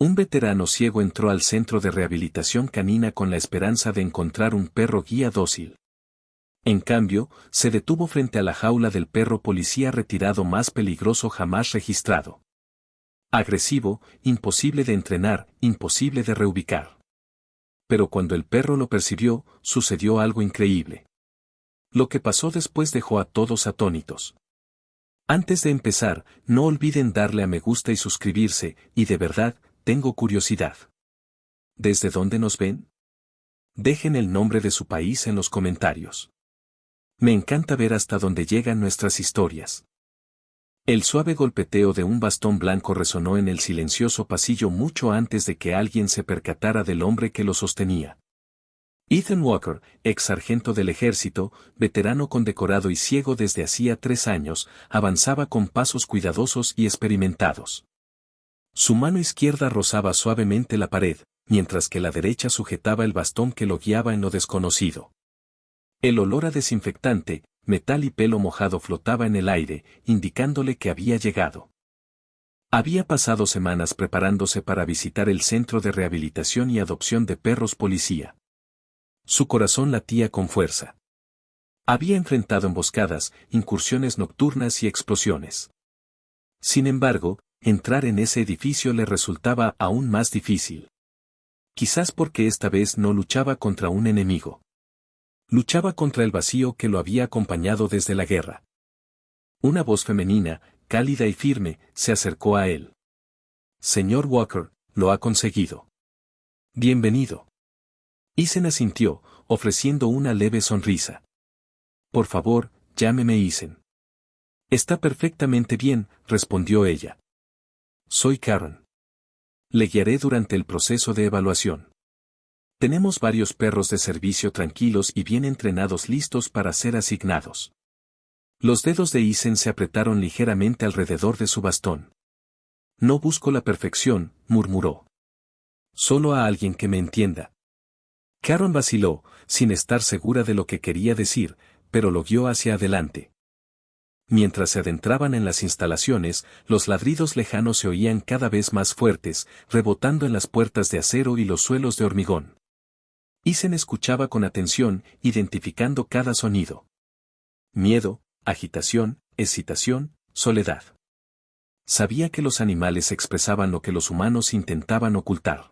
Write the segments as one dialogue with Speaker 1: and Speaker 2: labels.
Speaker 1: Un veterano ciego entró al centro de rehabilitación canina con la esperanza de encontrar un perro guía dócil. En cambio, se detuvo frente a la jaula del perro policía retirado más peligroso jamás registrado. Agresivo, imposible de entrenar, imposible de reubicar. Pero cuando el perro lo percibió, sucedió algo increíble. Lo que pasó después dejó a todos atónitos. Antes de empezar, no olviden darle a me gusta y suscribirse, y de verdad, tengo curiosidad. ¿Desde dónde nos ven? Dejen el nombre de su país en los comentarios. Me encanta ver hasta dónde llegan nuestras historias. El suave golpeteo de un bastón blanco resonó en el silencioso pasillo mucho antes de que alguien se percatara del hombre que lo sostenía. Ethan Walker, ex sargento del ejército, veterano condecorado y ciego desde hacía 3 años, avanzaba con pasos cuidadosos y experimentados. Su mano izquierda rozaba suavemente la pared, mientras que la derecha sujetaba el bastón que lo guiaba en lo desconocido. El olor a desinfectante, metal y pelo mojado flotaba en el aire, indicándole que había llegado. Había pasado semanas preparándose para visitar el centro de rehabilitación y adopción de perros policía. Su corazón latía con fuerza. Había enfrentado emboscadas, incursiones nocturnas y explosiones. Sin embargo, entrar en ese edificio le resultaba aún más difícil. Quizás porque esta vez no luchaba contra un enemigo. Luchaba contra el vacío que lo había acompañado desde la guerra. Una voz femenina, cálida y firme, se acercó a él. Señor Walker, lo ha conseguido. Bienvenido. Ethan asintió, ofreciendo una leve sonrisa. Por favor, llámeme Ethan. Está perfectamente bien, respondió ella. Soy Karen. Le guiaré durante el proceso de evaluación. Tenemos varios perros de servicio tranquilos y bien entrenados listos para ser asignados. Los dedos de Ethan se apretaron ligeramente alrededor de su bastón. No busco la perfección, murmuró. Solo a alguien que me entienda. Karen vaciló, sin estar segura de lo que quería decir, pero lo guió hacia adelante. Mientras se adentraban en las instalaciones, los ladridos lejanos se oían cada vez más fuertes, rebotando en las puertas de acero y los suelos de hormigón. Ethan escuchaba con atención, identificando cada sonido. Miedo, agitación, excitación, soledad. Sabía que los animales expresaban lo que los humanos intentaban ocultar.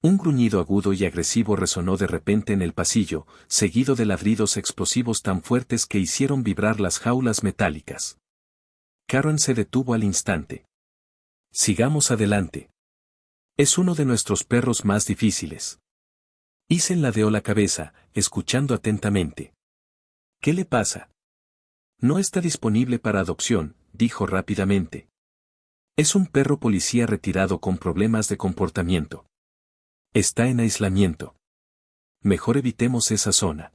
Speaker 1: Un gruñido agudo y agresivo resonó de repente en el pasillo, seguido de ladridos explosivos tan fuertes que hicieron vibrar las jaulas metálicas. Karen se detuvo al instante. Sigamos adelante. Es uno de nuestros perros más difíciles. Ethan ladeó la cabeza, escuchando atentamente. ¿Qué le pasa? No está disponible para adopción, dijo rápidamente. Es un perro policía retirado con problemas de comportamiento. Está en aislamiento. Mejor evitemos esa zona.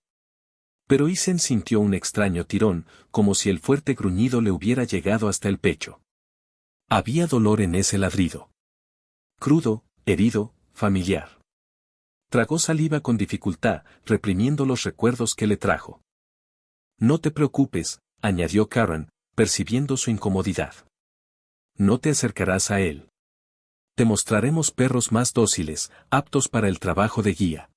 Speaker 1: Pero Ethan sintió un extraño tirón, como si el fuerte gruñido le hubiera llegado hasta el pecho. Había dolor en ese ladrido. Crudo, herido, familiar. Tragó saliva con dificultad, reprimiendo los recuerdos que le trajo. No te preocupes, añadió Karen, percibiendo su incomodidad. No te acercarás a él. Te mostraremos perros más dóciles, aptos para el trabajo de guía.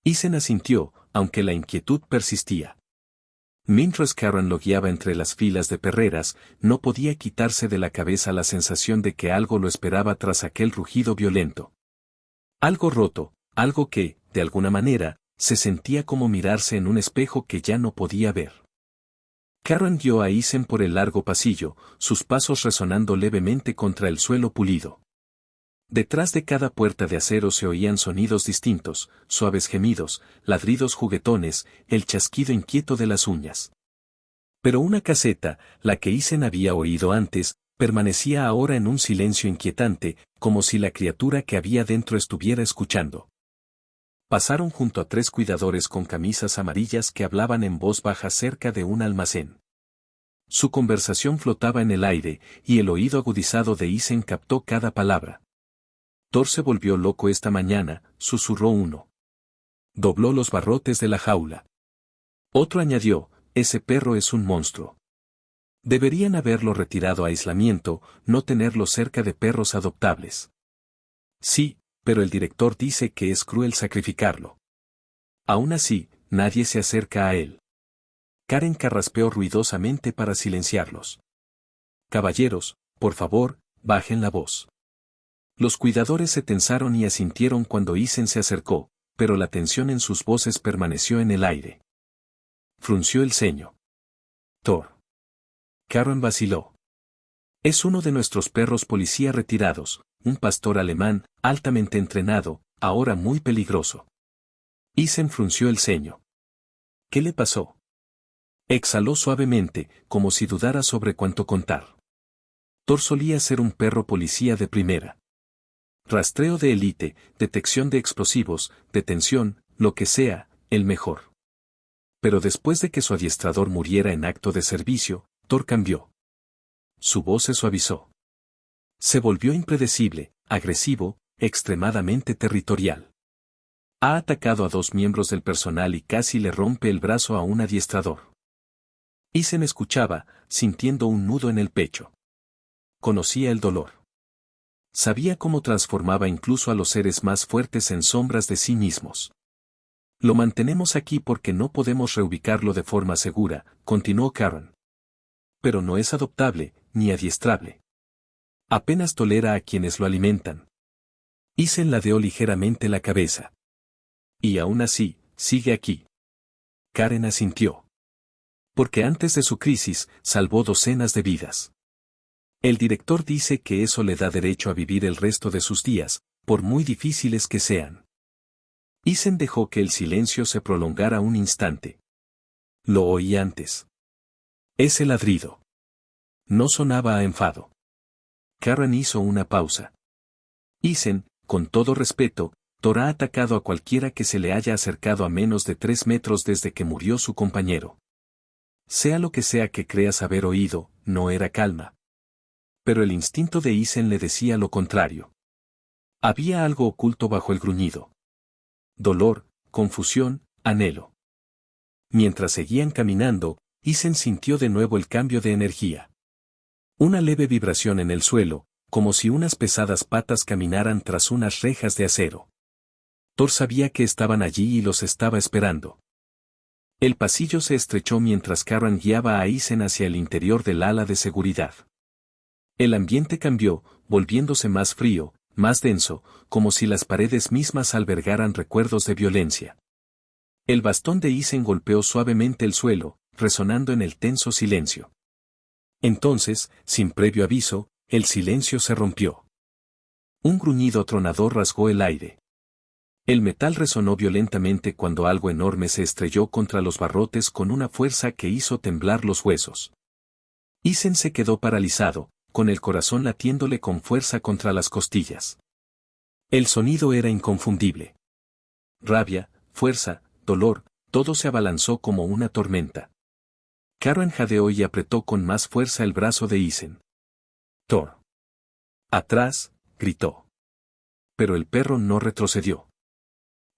Speaker 1: Ethan asintió, aunque la inquietud persistía. Mientras Karen lo guiaba entre las filas de perreras, no podía quitarse de la cabeza la sensación de que algo lo esperaba tras aquel rugido violento. Algo roto, algo que, de alguna manera, se sentía como mirarse en un espejo que ya no podía ver. Karen guió a Ethan por el largo pasillo, sus pasos resonando levemente contra el suelo pulido. Detrás de cada puerta de acero se oían sonidos distintos, suaves gemidos, ladridos juguetones, el chasquido inquieto de las uñas. Pero una caseta, la que Ethan había oído antes, permanecía ahora en un silencio inquietante, como si la criatura que había dentro estuviera escuchando. Pasaron junto a 3 cuidadores con camisas amarillas que hablaban en voz baja cerca de un almacén. Su conversación flotaba en el aire, y el oído agudizado de Ethan captó cada palabra. Thor se volvió loco esta mañana, susurró uno. Dobló los barrotes de la jaula. Otro añadió, ese perro es un monstruo. Deberían haberlo retirado a aislamiento, no tenerlo cerca de perros adoptables. Sí, pero el director dice que es cruel sacrificarlo. Aún así, nadie se acerca a él. Karen carraspeó ruidosamente para silenciarlos. Caballeros, por favor, bajen la voz. Los cuidadores se tensaron y asintieron cuando Isen se acercó, pero la tensión en sus voces permaneció en el aire. Frunció el ceño. Thor. Karen vaciló. Es uno de nuestros perros policía retirados, un pastor alemán, altamente entrenado, ahora muy peligroso. Isen frunció el ceño. ¿Qué le pasó? Exhaló suavemente, como si dudara sobre cuánto contar. Thor solía ser un perro policía de primera. Rastreo de élite, detección de explosivos, detención, lo que sea, el mejor. Pero después de que su adiestrador muriera en acto de servicio, Thor cambió. Su voz se suavizó. Se volvió impredecible, agresivo, extremadamente territorial. Ha atacado a 2 miembros del personal y casi le rompe el brazo a un adiestrador. Isen escuchaba, sintiendo un nudo en el pecho. Conocía el dolor. Sabía cómo transformaba incluso a los seres más fuertes en sombras de sí mismos. Lo mantenemos aquí porque no podemos reubicarlo de forma segura, continuó Karen. Pero no es adoptable, ni adiestrable. Apenas tolera a quienes lo alimentan. Isen ladeó ligeramente la cabeza. Y aún así, sigue aquí. Karen asintió. Porque antes de su crisis, salvó docenas de vidas. El director dice que eso le da derecho a vivir el resto de sus días, por muy difíciles que sean. Isen dejó que el silencio se prolongara un instante. Lo oí antes. Ese ladrido. No sonaba a enfado. Karen hizo una pausa. Isen, con todo respeto, Thor ha atacado a cualquiera que se le haya acercado a menos de 3 metros desde que murió su compañero. Sea lo que sea que creas haber oído, no era calma. Pero el instinto de Isen le decía lo contrario. Había algo oculto bajo el gruñido. Dolor, confusión, anhelo. Mientras seguían caminando, Isen sintió de nuevo el cambio de energía. Una leve vibración en el suelo, como si unas pesadas patas caminaran tras unas rejas de acero. Thor sabía que estaban allí y los estaba esperando. El pasillo se estrechó mientras Karen guiaba a Isen hacia el interior del ala de seguridad. El ambiente cambió, volviéndose más frío, más denso, como si las paredes mismas albergaran recuerdos de violencia. El bastón de Isen golpeó suavemente el suelo, resonando en el tenso silencio. Entonces, sin previo aviso, el silencio se rompió. Un gruñido tronador rasgó el aire. El metal resonó violentamente cuando algo enorme se estrelló contra los barrotes con una fuerza que hizo temblar los huesos. Isen se quedó paralizado, con el corazón latiéndole con fuerza contra las costillas. El sonido era inconfundible. Rabia, fuerza, dolor, todo se abalanzó como una tormenta. Karen jadeó y apretó con más fuerza el brazo de Isen. Thor. Atrás, gritó. Pero el perro no retrocedió.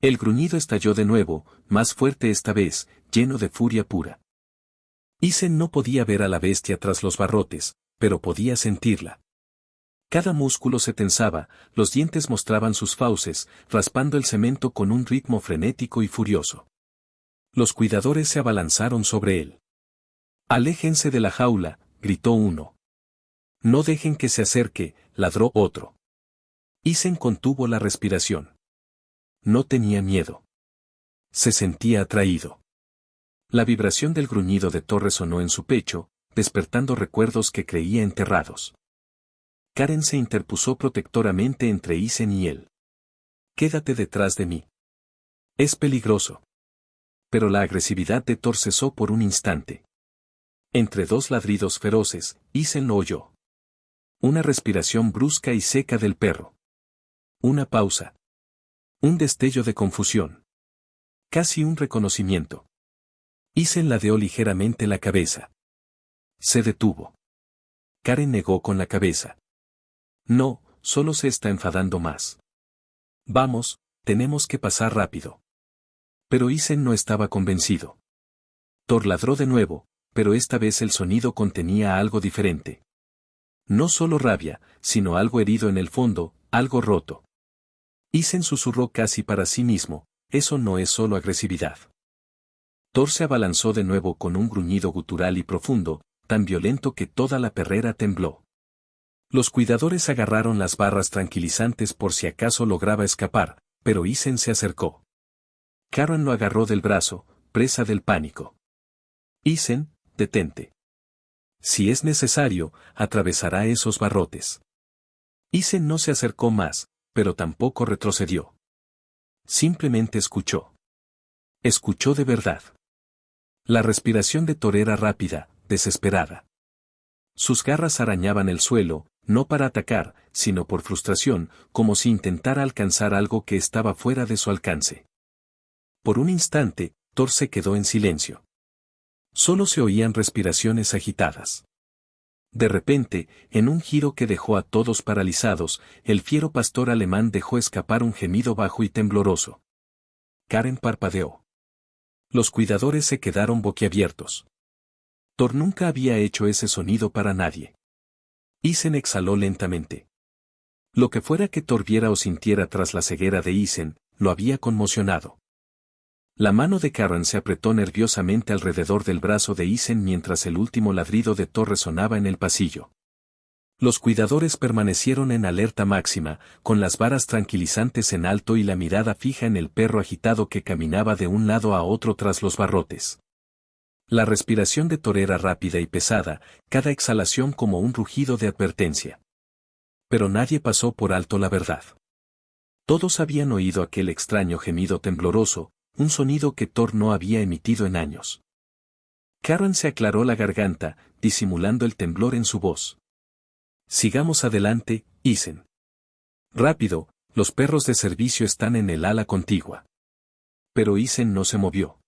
Speaker 1: El gruñido estalló de nuevo, más fuerte esta vez, lleno de furia pura. Isen no podía ver a la bestia tras los barrotes, pero podía sentirla. Cada músculo se tensaba, los dientes mostraban sus fauces, raspando el cemento con un ritmo frenético y furioso. Los cuidadores se abalanzaron sobre él. «Aléjense de la jaula», gritó uno. «No dejen que se acerque», ladró otro. Isen contuvo la respiración. No tenía miedo. Se sentía atraído. La vibración del gruñido de Thor resonó en su pecho, despertando recuerdos que creía enterrados. Karen se interpuso protectoramente entre Isen y él. «Quédate detrás de mí. Es peligroso». Pero la agresividad de Thor cesó por un instante. Entre 2 ladridos feroces, Isen lo oyó. Una respiración brusca y seca del perro. Una pausa. Un destello de confusión. Casi un reconocimiento. Isen ladeó ligeramente la cabeza. Se detuvo. Karen negó con la cabeza. «No, solo se está enfadando más. Vamos, tenemos que pasar rápido». Pero Isen no estaba convencido. Thor ladró de nuevo, pero esta vez el sonido contenía algo diferente. No solo rabia, sino algo herido en el fondo, algo roto. Isen susurró casi para sí mismo, eso no es solo agresividad. Thor se abalanzó de nuevo con un gruñido gutural y profundo, tan violento que toda la perrera tembló. Los cuidadores agarraron las barras tranquilizantes por si acaso lograba escapar, pero Isen se acercó. Karen lo agarró del brazo, presa del pánico. Isen, detente. Si es necesario, atravesará esos barrotes. Isen no se acercó más, pero tampoco retrocedió. Simplemente escuchó. Escuchó de verdad. La respiración de Thor era rápida, desesperada. Sus garras arañaban el suelo, no para atacar, sino por frustración, como si intentara alcanzar algo que estaba fuera de su alcance. Por un instante, Thor se quedó en silencio. Solo se oían respiraciones agitadas. De repente, en un giro que dejó a todos paralizados, el fiero pastor alemán dejó escapar un gemido bajo y tembloroso. Karen parpadeó. Los cuidadores se quedaron boquiabiertos. Thor nunca había hecho ese sonido para nadie. Isen exhaló lentamente. Lo que fuera que Thor viera o sintiera tras la ceguera de Isen, lo había conmocionado. La mano de Karen se apretó nerviosamente alrededor del brazo de Isen mientras el último ladrido de Thor resonaba en el pasillo. Los cuidadores permanecieron en alerta máxima, con las varas tranquilizantes en alto y la mirada fija en el perro agitado que caminaba de un lado a otro tras los barrotes. La respiración de Thor era rápida y pesada, cada exhalación como un rugido de advertencia. Pero nadie pasó por alto la verdad. Todos habían oído aquel extraño gemido tembloroso, un sonido que Thor no había emitido en años. Karen se aclaró la garganta, disimulando el temblor en su voz. Sigamos adelante, Isen. Rápido, los perros de servicio están en el ala contigua. Pero Isen no se movió.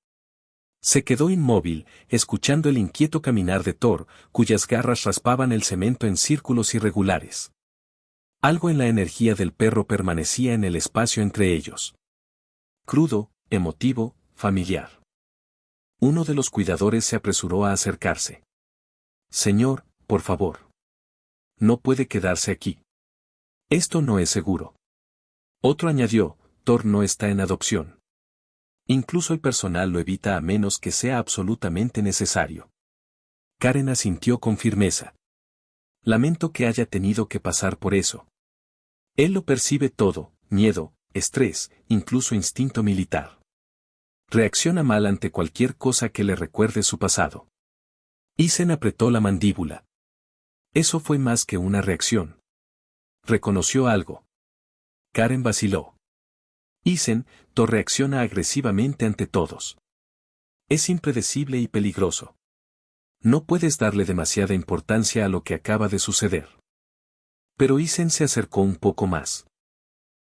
Speaker 1: Se quedó inmóvil, escuchando el inquieto caminar de Thor, cuyas garras raspaban el cemento en círculos irregulares. Algo en la energía del perro permanecía en el espacio entre ellos. Crudo, emotivo, familiar. Uno de los cuidadores se apresuró a acercarse. Señor, por favor. No puede quedarse aquí. Esto no es seguro. Otro añadió, Thor no está en adopción. Incluso el personal lo evita a menos que sea absolutamente necesario. Karen asintió con firmeza. Lamento que haya tenido que pasar por eso. Él lo percibe todo, miedo, estrés, incluso instinto militar. Reacciona mal ante cualquier cosa que le recuerde su pasado. Isen apretó la mandíbula. Eso fue más que una reacción. Reconoció algo. Karen vaciló. Isen, Thor reacciona agresivamente ante todos. Es impredecible y peligroso. No puedes darle demasiada importancia a lo que acaba de suceder. Pero Isen se acercó un poco más.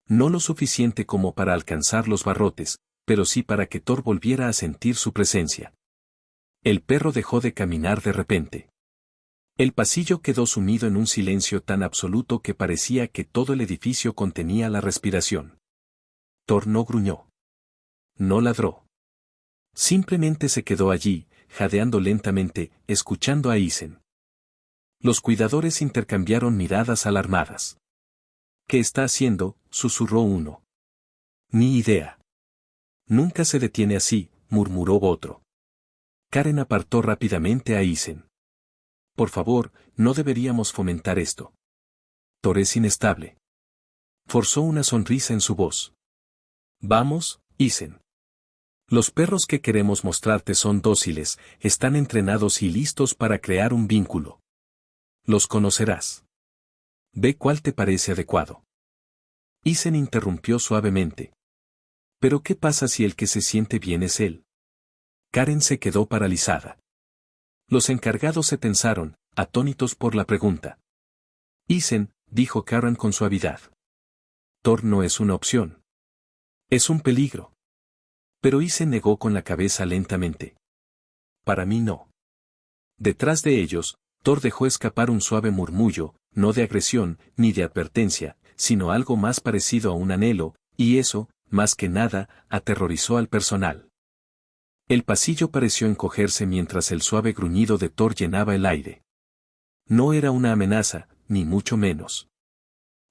Speaker 1: No lo suficiente como para alcanzar los barrotes, pero sí para que Thor volviera a sentir su presencia. El perro dejó de caminar de repente. El pasillo quedó sumido en un silencio tan absoluto que parecía que todo el edificio contenía la respiración. Thor no gruñó. No ladró. Simplemente se quedó allí, jadeando lentamente, escuchando a Isen. Los cuidadores intercambiaron miradas alarmadas. ¿Qué está haciendo?, susurró uno. Ni idea. Nunca se detiene así, murmuró otro. Karen apartó rápidamente a Isen. Por favor, no deberíamos fomentar esto. Thor es inestable. Forzó una sonrisa en su voz. Vamos, Isen. Los perros que queremos mostrarte son dóciles, están entrenados y listos para crear un vínculo. Los conocerás. Ve cuál te parece adecuado. Isen interrumpió suavemente. ¿Pero qué pasa si el que se siente bien es él? Karen se quedó paralizada. Los encargados se tensaron, atónitos por la pregunta. Isen, dijo Karen con suavidad. Thor no es una opción. Es un peligro. Pero Isen negó con la cabeza lentamente. Para mí no. Detrás de ellos, Thor dejó escapar un suave murmullo, no de agresión, ni de advertencia, sino algo más parecido a un anhelo, y eso, más que nada, aterrorizó al personal. El pasillo pareció encogerse mientras el suave gruñido de Thor llenaba el aire. No era una amenaza, ni mucho menos.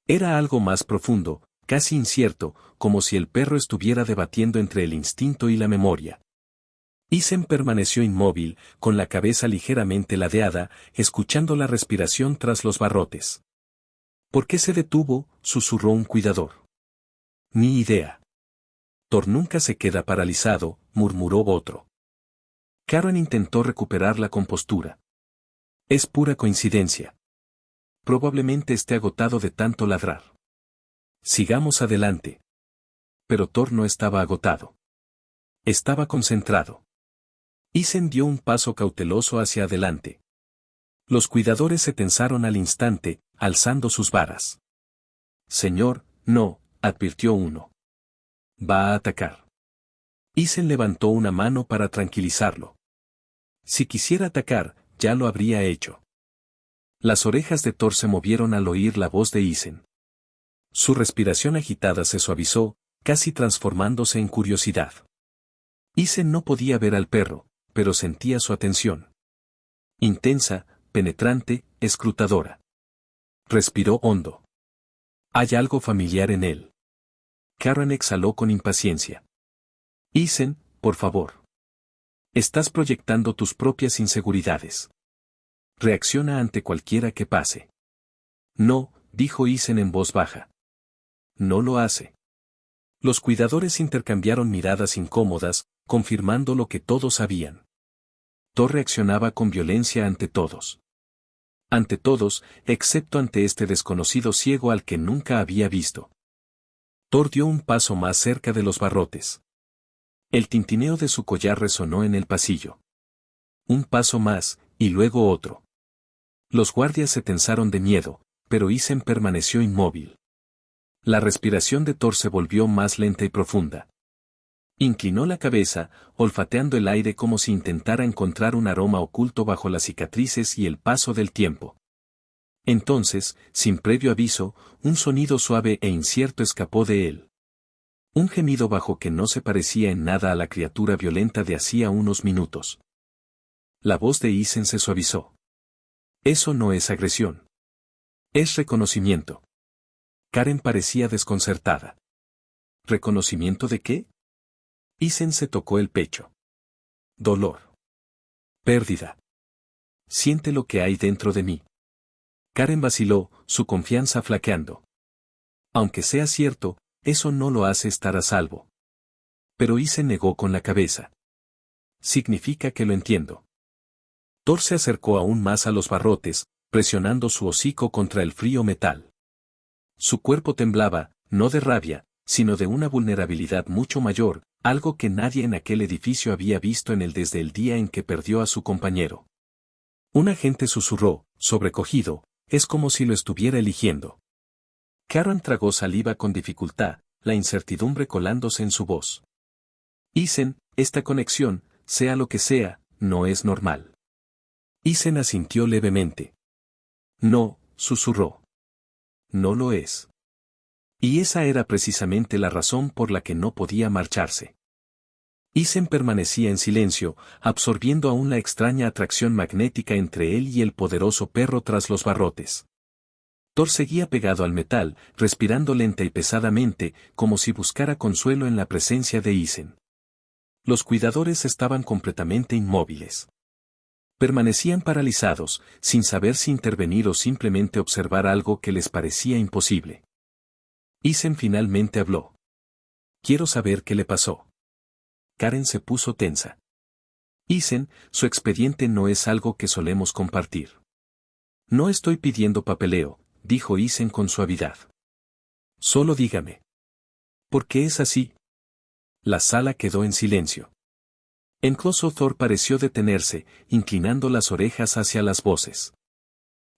Speaker 1: Era algo más profundo, casi incierto, como si el perro estuviera debatiendo entre el instinto y la memoria. Isen permaneció inmóvil, con la cabeza ligeramente ladeada, escuchando la respiración tras los barrotes. ¿Por qué se detuvo?, susurró un cuidador. Ni idea. Thor nunca se queda paralizado, murmuró otro. Karen intentó recuperar la compostura. Es pura coincidencia. Probablemente esté agotado de tanto ladrar. Sigamos adelante. Pero Thor no estaba agotado. Estaba concentrado. Isen dio un paso cauteloso hacia adelante. Los cuidadores se tensaron al instante, alzando sus varas. Señor, no, advirtió uno. Va a atacar. Isen levantó una mano para tranquilizarlo. Si quisiera atacar, ya lo habría hecho. Las orejas de Thor se movieron al oír la voz de Isen. Su respiración agitada se suavizó, casi transformándose en curiosidad. Isen no podía ver al perro, pero sentía su atención. Intensa, penetrante, escrutadora. Respiró hondo. Hay algo familiar en él. Karen exhaló con impaciencia. Isen, por favor. Estás proyectando tus propias inseguridades. Reacciona ante cualquiera que pase. No, dijo Isen en voz baja. No lo hace. Los cuidadores intercambiaron miradas incómodas, confirmando lo que todos sabían. Thor reaccionaba con violencia ante todos. Ante todos, excepto ante este desconocido ciego al que nunca había visto. Thor dio un paso más cerca de los barrotes. El tintineo de su collar resonó en el pasillo. Un paso más, y luego otro. Los guardias se tensaron de miedo, pero Isen permaneció inmóvil. La respiración de Thor se volvió más lenta y profunda. Inclinó la cabeza, olfateando el aire como si intentara encontrar un aroma oculto bajo las cicatrices y el paso del tiempo. Entonces, sin previo aviso, un sonido suave e incierto escapó de él. Un gemido bajo que no se parecía en nada a la criatura violenta de hacía unos minutos. La voz de Isen se suavizó. Eso no es agresión. Es reconocimiento. Karen parecía desconcertada. ¿Reconocimiento de qué? Isen se tocó el pecho. Dolor. Pérdida. Siente lo que hay dentro de mí. Karen vaciló, su confianza flaqueando. Aunque sea cierto, eso no lo hace estar a salvo. Pero Isen negó con la cabeza. Significa que lo entiendo. Thor se acercó aún más a los barrotes, presionando su hocico contra el frío metal. Su cuerpo temblaba, no de rabia, sino de una vulnerabilidad mucho mayor, algo que nadie en aquel edificio había visto en él desde el día en que perdió a su compañero. Un agente susurró, sobrecogido, es como si lo estuviera eligiendo. Karen tragó saliva con dificultad, la incertidumbre colándose en su voz. Isen, esta conexión, sea lo que sea, no es normal. Isen asintió levemente. No, susurró. No lo es. Y esa era precisamente la razón por la que no podía marcharse. Isen permanecía en silencio, absorbiendo aún la extraña atracción magnética entre él y el poderoso perro tras los barrotes. Thor seguía pegado al metal, respirando lenta y pesadamente, como si buscara consuelo en la presencia de Isen. Los cuidadores estaban completamente inmóviles. Permanecían paralizados, sin saber si intervenir o simplemente observar algo que les parecía imposible. Isen finalmente habló. Quiero saber qué le pasó. Karen se puso tensa. Isen, su expediente no es algo que solemos compartir. No estoy pidiendo papeleo, dijo Isen con suavidad. Solo dígame. ¿Por qué es así? La sala quedó en silencio. Incluso Thor pareció detenerse, inclinando las orejas hacia las voces.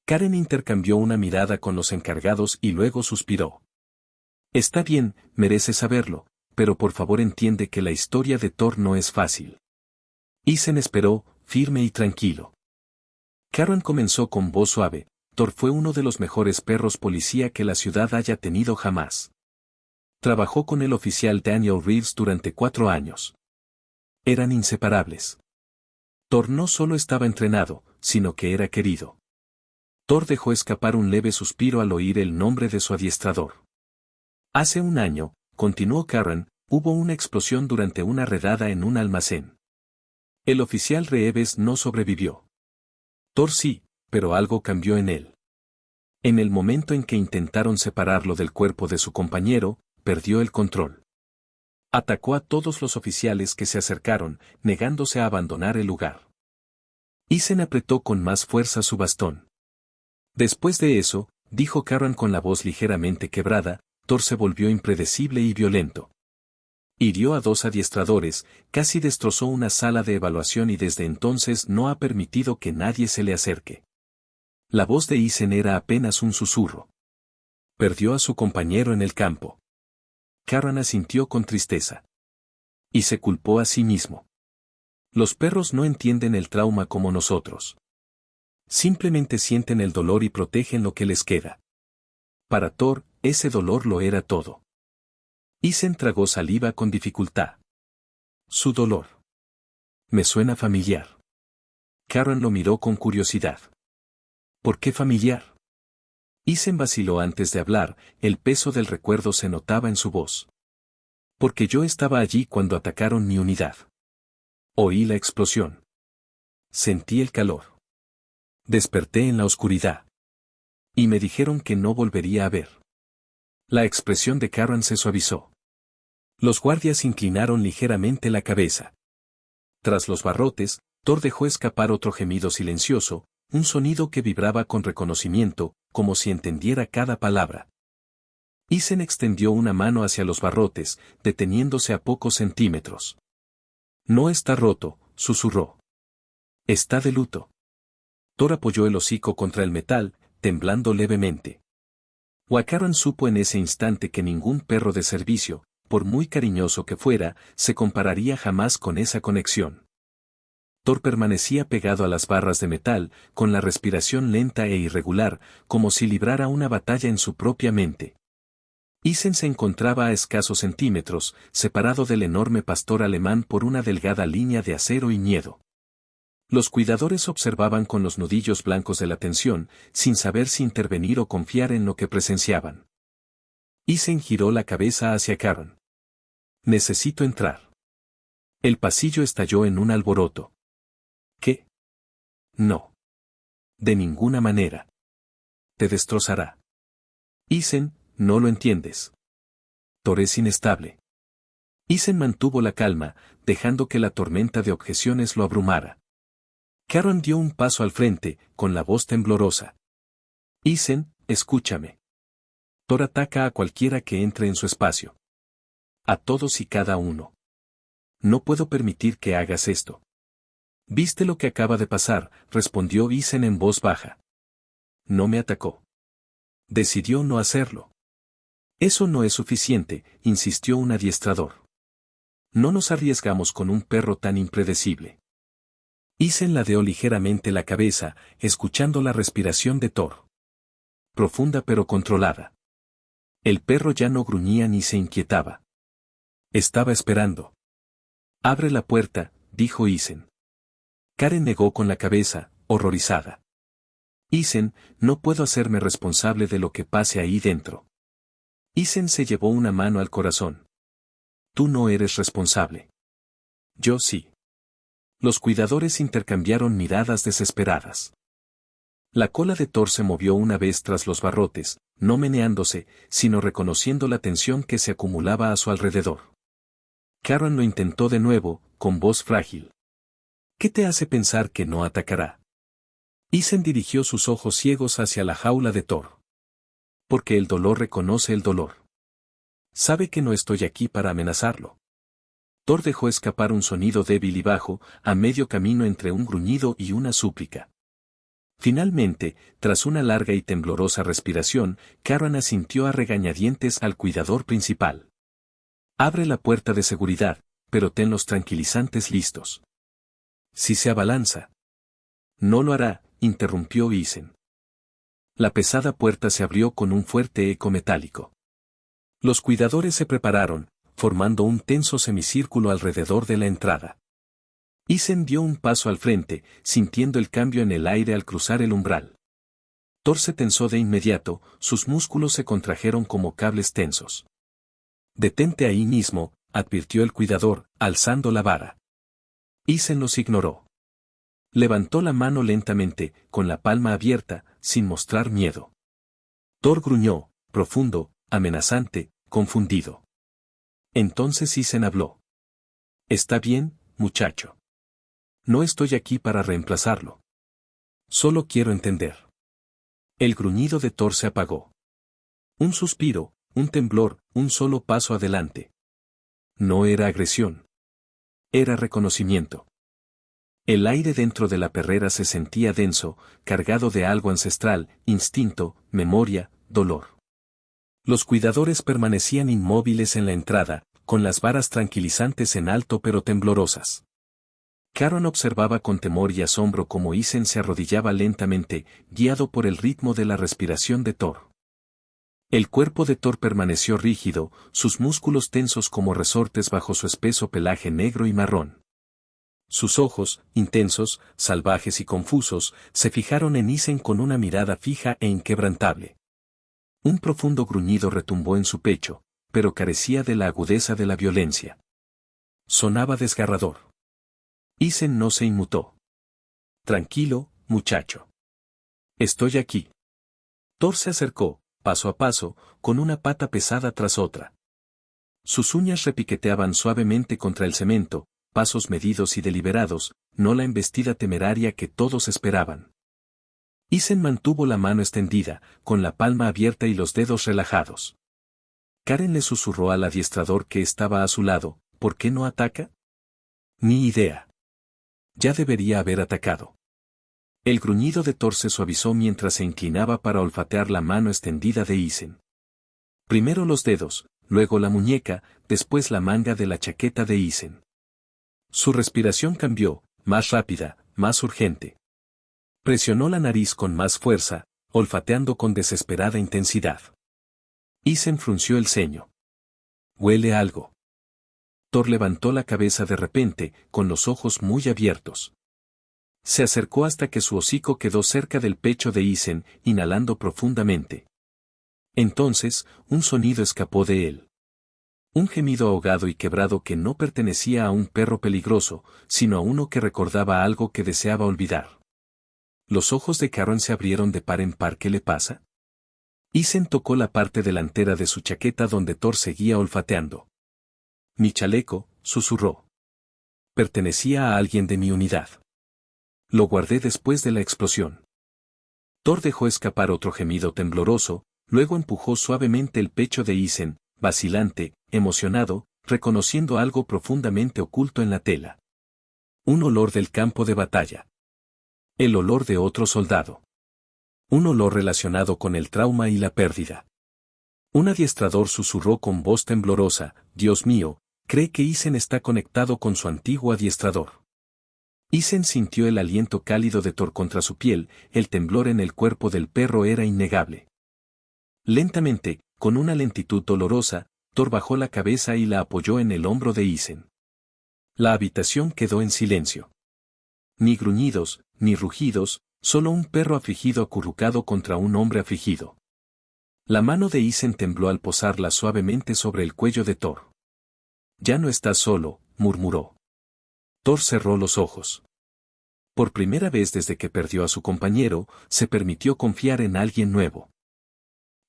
Speaker 1: Karen intercambió una mirada con los encargados y luego suspiró. Está bien, merece saberlo, pero por favor entiende que la historia de Thor no es fácil. Isen esperó, firme y tranquilo. Karen comenzó con voz suave, Thor fue uno de los mejores perros policía que la ciudad haya tenido jamás. Trabajó con el oficial Daniel Reeves durante 4 años. Eran inseparables. Thor no solo estaba entrenado, sino que era querido. Thor dejó escapar un leve suspiro al oír el nombre de su adiestrador. Hace un año, continuó Karen, hubo una explosión durante una redada en un almacén. El oficial Reeves no sobrevivió. Thor sí, pero algo cambió en él. En el momento en que intentaron separarlo del cuerpo de su compañero, perdió el control. Atacó a todos los oficiales que se acercaron, negándose a abandonar el lugar. Isen apretó con más fuerza su bastón. Después de eso, dijo Karen con la voz ligeramente quebrada, Thor se volvió impredecible y violento. Hirió a 2 adiestradores, casi destrozó una sala de evaluación y desde entonces no ha permitido que nadie se le acerque. La voz de Isen era apenas un susurro. Perdió a su compañero en el campo. Karen asintió con tristeza. Y se culpó a sí mismo. Los perros no entienden el trauma como nosotros. Simplemente sienten el dolor y protegen lo que les queda. Para Thor, ese dolor lo era todo. Isen tragó saliva con dificultad. Su dolor. Me suena familiar. Karen lo miró con curiosidad. ¿Por qué familiar? Isen vaciló antes de hablar, el peso del recuerdo se notaba en su voz. Porque yo estaba allí cuando atacaron mi unidad. Oí la explosión. Sentí el calor. Desperté en la oscuridad. Y me dijeron que no volvería a ver. La expresión de Karen se suavizó. Los guardias inclinaron ligeramente la cabeza. Tras los barrotes, Thor dejó escapar otro gemido silencioso, un sonido que vibraba con reconocimiento, como si entendiera cada palabra. Isen extendió una mano hacia los barrotes, deteniéndose a pocos centímetros. No está roto, susurró. Está de luto. Thor apoyó el hocico contra el metal, temblando levemente. Wakaran supo en ese instante que ningún perro de servicio, por muy cariñoso que fuera, se compararía jamás con esa conexión. Thor permanecía pegado a las barras de metal, con la respiración lenta e irregular, como si librara una batalla en su propia mente. Isen se encontraba a escasos centímetros, separado del enorme pastor alemán por una delgada línea de acero y miedo. Los cuidadores observaban con los nudillos blancos de la tensión, sin saber si intervenir o confiar en lo que presenciaban. Isen giró la cabeza hacia Karen. Necesito entrar. El pasillo estalló en un alboroto. ¿Qué? No. De ninguna manera. Te destrozará. Isen, no lo entiendes. Thor es inestable. Isen mantuvo la calma, dejando que la tormenta de objeciones lo abrumara. Karen dio un paso al frente, con la voz temblorosa. Isen, escúchame. Thor ataca a cualquiera que entre en su espacio. A todos y cada uno. No puedo permitir que hagas esto. ¿Viste lo que acaba de pasar?, respondió Isen en voz baja. No me atacó. Decidió no hacerlo. Eso no es suficiente, insistió un adiestrador. No nos arriesgamos con un perro tan impredecible. Isen ladeó ligeramente la cabeza, escuchando la respiración de Thor. Profunda pero controlada. El perro ya no gruñía ni se inquietaba. Estaba esperando. Abre la puerta, dijo Isen. Karen negó con la cabeza, horrorizada. Isen, no puedo hacerme responsable de lo que pase ahí dentro. Isen se llevó una mano al corazón. Tú no eres responsable. Yo sí. Los cuidadores intercambiaron miradas desesperadas. La cola de Thor se movió una vez tras los barrotes, no meneándose, sino reconociendo la tensión que se acumulaba a su alrededor. Karen lo intentó de nuevo, con voz frágil. ¿Qué te hace pensar que no atacará? Isen dirigió sus ojos ciegos hacia la jaula de Thor. Porque el dolor reconoce el dolor. Sabe que no estoy aquí para amenazarlo. Thor dejó escapar un sonido débil y bajo, a medio camino entre un gruñido y una súplica. Finalmente, tras una larga y temblorosa respiración, Karen asintió a regañadientes al cuidador principal. Abre la puerta de seguridad, pero ten los tranquilizantes listos. Si se abalanza. No lo hará, interrumpió Isen. La pesada puerta se abrió con un fuerte eco metálico. Los cuidadores se prepararon, formando un tenso semicírculo alrededor de la entrada. Isen dio un paso al frente, sintiendo el cambio en el aire al cruzar el umbral. Thor se tensó de inmediato, sus músculos se contrajeron como cables tensos. Detente ahí mismo, advirtió el cuidador, alzando la vara. Isen los ignoró. Levantó la mano lentamente, con la palma abierta, sin mostrar miedo. Thor gruñó, profundo, amenazante, confundido. Entonces Isen habló. Está bien, muchacho. No estoy aquí para reemplazarlo. Solo quiero entender. El gruñido de Thor se apagó. Un suspiro, un temblor, un solo paso adelante. No era agresión. Era reconocimiento. El aire dentro de la perrera se sentía denso, cargado de algo ancestral, instinto, memoria, dolor. Los cuidadores permanecían inmóviles en la entrada, con las varas tranquilizantes en alto pero temblorosas. Caron observaba con temor y asombro cómo Isen se arrodillaba lentamente, guiado por el ritmo de la respiración de Thor. El cuerpo de Thor permaneció rígido, sus músculos tensos como resortes bajo su espeso pelaje negro y marrón. Sus ojos, intensos, salvajes y confusos, se fijaron en Isen con una mirada fija e inquebrantable. Un profundo gruñido retumbó en su pecho, pero carecía de la agudeza de la violencia. Sonaba desgarrador. Isen no se inmutó. Tranquilo, muchacho. Estoy aquí. Thor se acercó, paso a paso, con una pata pesada tras otra. Sus uñas repiqueteaban suavemente contra el cemento, pasos medidos y deliberados, no la embestida temeraria que todos esperaban. Isen mantuvo la mano extendida, con la palma abierta y los dedos relajados. Karen le susurró al adiestrador que estaba a su lado, ¿por qué no ataca? Ni idea. Ya debería haber atacado. El gruñido de Thor se suavizó mientras se inclinaba para olfatear la mano extendida de Isen. Primero los dedos, luego la muñeca, después la manga de la chaqueta de Isen. Su respiración cambió, más rápida, más urgente. Presionó la nariz con más fuerza, olfateando con desesperada intensidad. Isen frunció el ceño. Huele a algo. Thor levantó la cabeza de repente, con los ojos muy abiertos. Se acercó hasta que su hocico quedó cerca del pecho de Isen, inhalando profundamente. Entonces, un sonido escapó de él. Un gemido ahogado y quebrado que no pertenecía a un perro peligroso, sino a uno que recordaba algo que deseaba olvidar. Los ojos de Karen se abrieron de par en par. ¿Qué le pasa? Isen tocó la parte delantera de su chaqueta donde Thor seguía olfateando. Mi chaleco, susurró. Pertenecía a alguien de mi unidad. Lo guardé después de la explosión. Thor dejó escapar otro gemido tembloroso, luego empujó suavemente el pecho de Isen, vacilante, emocionado, reconociendo algo profundamente oculto en la tela. Un olor del campo de batalla. El olor de otro soldado. Un olor relacionado con el trauma y la pérdida. Un adiestrador susurró con voz temblorosa, Dios mío, cree que Isen está conectado con su antiguo adiestrador. Isen sintió el aliento cálido de Thor contra su piel, el temblor en el cuerpo del perro era innegable. Lentamente, con una lentitud dolorosa, Thor bajó la cabeza y la apoyó en el hombro de Isen. La habitación quedó en silencio. Ni gruñidos, ni rugidos, solo un perro afligido acurrucado contra un hombre afligido. La mano de Isen tembló al posarla suavemente sobre el cuello de Thor. Ya no estás solo, murmuró. Thor cerró los ojos. Por primera vez desde que perdió a su compañero, se permitió confiar en alguien nuevo.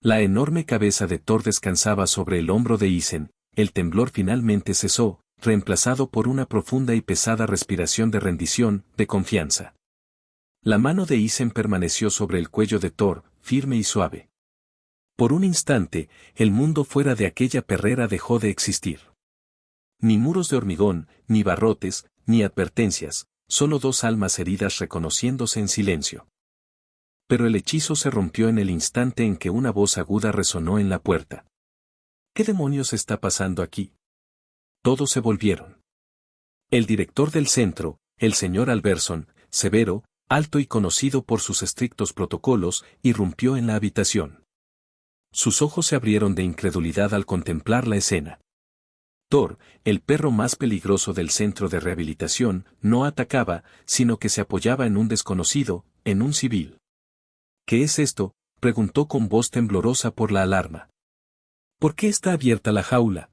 Speaker 1: La enorme cabeza de Thor descansaba sobre el hombro de Isen, el temblor finalmente cesó, reemplazado por una profunda y pesada respiración de rendición, de confianza. La mano de Isen permaneció sobre el cuello de Thor, firme y suave. Por un instante, el mundo fuera de aquella perrera dejó de existir. Ni muros de hormigón, ni barrotes, ni advertencias, solo dos almas heridas reconociéndose en silencio. Pero el hechizo se rompió en el instante en que una voz aguda resonó en la puerta. ¿Qué demonios está pasando aquí? Todos se volvieron. El director del centro, el señor Alberson, severo, alto y conocido por sus estrictos protocolos, irrumpió en la habitación. Sus ojos se abrieron de incredulidad al contemplar la escena. Thor, el perro más peligroso del centro de rehabilitación, no atacaba, sino que se apoyaba en un desconocido, en un civil. ¿Qué es esto?, preguntó con voz temblorosa por la alarma. ¿Por qué está abierta la jaula?